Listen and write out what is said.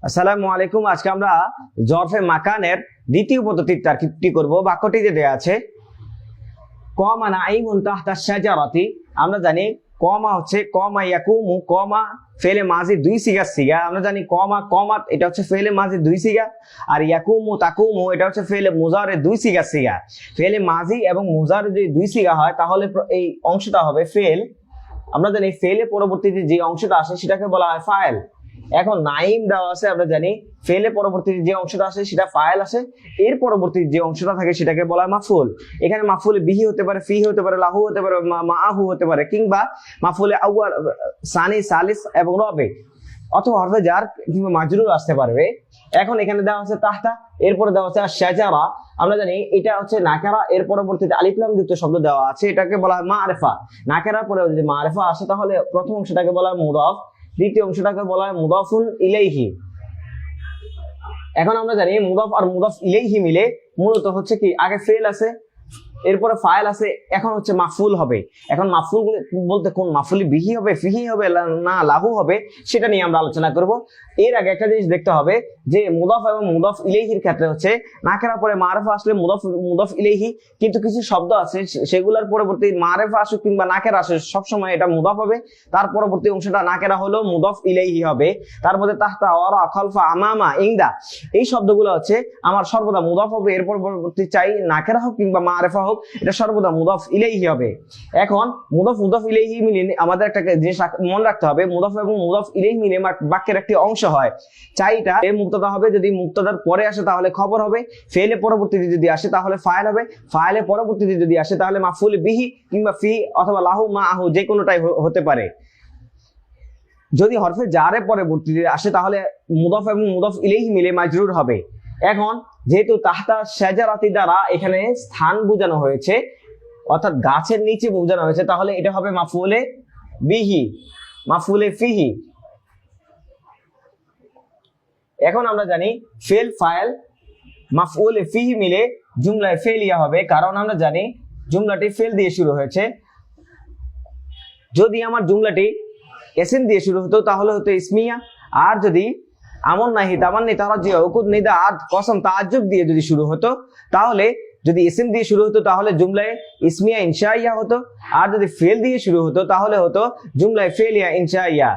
আসসালামু আলাইকুম। আজকে আমরা জরফে মাকানের দ্বিতীয় পদ্ধতির তারকিবটি করব। বাক্যটিতে দেয়া আছে কমা নাঈমুন তাহতা শাজারাতি। আমরা জানি কমা হচ্ছে কমা ইয়াকুমু, কমা ফেলে মাজি দুই সিগা। আমরা জানি কমা কমাত এটা হচ্ছে ফেলে মাজি দুই সিগা, আর ইয়াকুমু তাকুমু এটা হচ্ছে ফেলে মুজারে দুই সিগা। ফেলে মাজি এবং মুজারে যদি দুই সিগা হয় তাহলে এই অংশটা হবে ফেল। আমরা জানি ফেলে পরবর্তীতে যে অংশটা আসে সেটাকে বলা হয় ফাইল। এখন নাইম দেওয়া আছে, আমরা জানি ফেলে পরবর্তীতে যে অংশটা আসে সেটা ফাইল আসে, এর পরবর্তীতে যে অংশটা থাকে সেটাকে বলা হয় মাফুল। এখানে মাফুলে বিহি হতে পারে, ফি হতে পারে, লাহু হতে পারে, মাহু হতে পারে, কিংবা মাফুলে আউয়াল, সানি, সালিস এবং রবে, অথবা হরফে জার কিংবা মাজরুর আসতে পারবে। এখন এখানে দেওয়া হচ্ছে তাহতা, এরপরে দেওয়া হচ্ছে শাজারা। আমরা জানি এটা হচ্ছে নাকেরা, এর পরবর্তীতে আলিফ লাম যুক্ত শব্দ দেওয়া আছে, এটাকে বলা হয় মারিফা। নাকেরার পরে যদি মারিফা আসে তাহলে প্রথম অংশটাকে বলা হয় মুদাফ, দ্বিতীয় অংশটাকে বলা হয় মুদাফুন ইলাইহি। এখন আমরা জানি মুদাফ আর মুদাফ ইলাইহি মিলে মূলত হচ্ছে কি, আগে ফেল আছে, এরপরে ফাইল আছে, এখন হচ্ছে মাফুল হবে। এখন মাফুল বলতে কোন মাফুলি বিহি হবে, ফিহি হবে, না লাহু হবে, সেটা নিয়ে আমরা আলোচনা করব। এর আগে একটা জিনিস দেখতে হবে যে মুদাফ এবং মুদাফ ইলাইহির ক্ষেত্রে হচ্ছে নাকেরা পরে মারিফা আসলে মুদাফ ইলাইহি, কিন্তু কিছু শব্দ আছে সেগুলোর পরবর্তী মারিফা আসুক কিংবা নাকেরা আসুক সবসময় এটা মুদাফ হবে, তার পরবর্তী অংশটা নাকেরা হলো মুদাফ ইলাইহি হবে। তার মধ্যে তাহতা, ওয়ারা, খালফা, আমামা, ইনদা এই শব্দগুলো হচ্ছে আমার সর্বদা মুদাফ হবে, এর পরবর্তী চাই নাকেরা হোক কিংবা মারিফা হোক এটা সর্বদা মুদাফ ইলাইহি হবে। এখন মুদাফ ইলাইহি মিলে আমাদের একটা জিনিস মনে রাখতে হবে, মুদাফ এবং মুদাফ ইলাইহি মিলে বাক্যের একটি অংশ হয়। চাইটা মুক্তাদা হবে, যদি মুক্তাদার পরে আসে তাহলে খবর হবে, ফেলে পরবর্তীতে যদি আসে তাহলে ফাইল হবে, ফাইলে পরবর্তীতে যদি আসে তাহলে মাফুল বিহি কিংবা ফি অথবা লাহু মাহু যে কোনোটাই হতে পারে। যদি হরফে জারে পরবর্তীতে আসে তাহলে মুদাফ এবং মুদাফ ইলাইহি মিলে মাজরুর হবে। এখন যেহেতু তাহতা শাজারাতি দ্বারা এখানে স্থান বোঝানো হয়েছে, অর্থাৎ গাছের নিচে বোঝানো হয়েছে, তাহলে এটা হবে মাফুলে বিহি, মাফুলে ফিহি। এখন আমরা জানি ফেল, ফাইল, মাফউল ফিহি মিলে জুমলায় ফেলিয়া হবে, কারণ আমরা জানি জুমলাটি ফেল দিয়ে শুরু হয়েছে। যদি আমার জুমলাটি এসিম দিয়ে শুরু হতো তাহলে হতো ইসমিয়া, আর যদি আমন নাহি তামান্নি তারাজ্জুহ উকুদ নিদা আদ কসম তাআজ্জুব দিয়ে যদি শুরু হতো, তাহলে যদি ইসিম দিয়ে শুরু হতো তাহলে জুমলায় ইসমিয়া ইনশাইয়া হতো, আর যদি ফেল দিয়ে শুরু হতো তাহলে হতো জুমলায় ফেলিয়া ইনশাইয়া।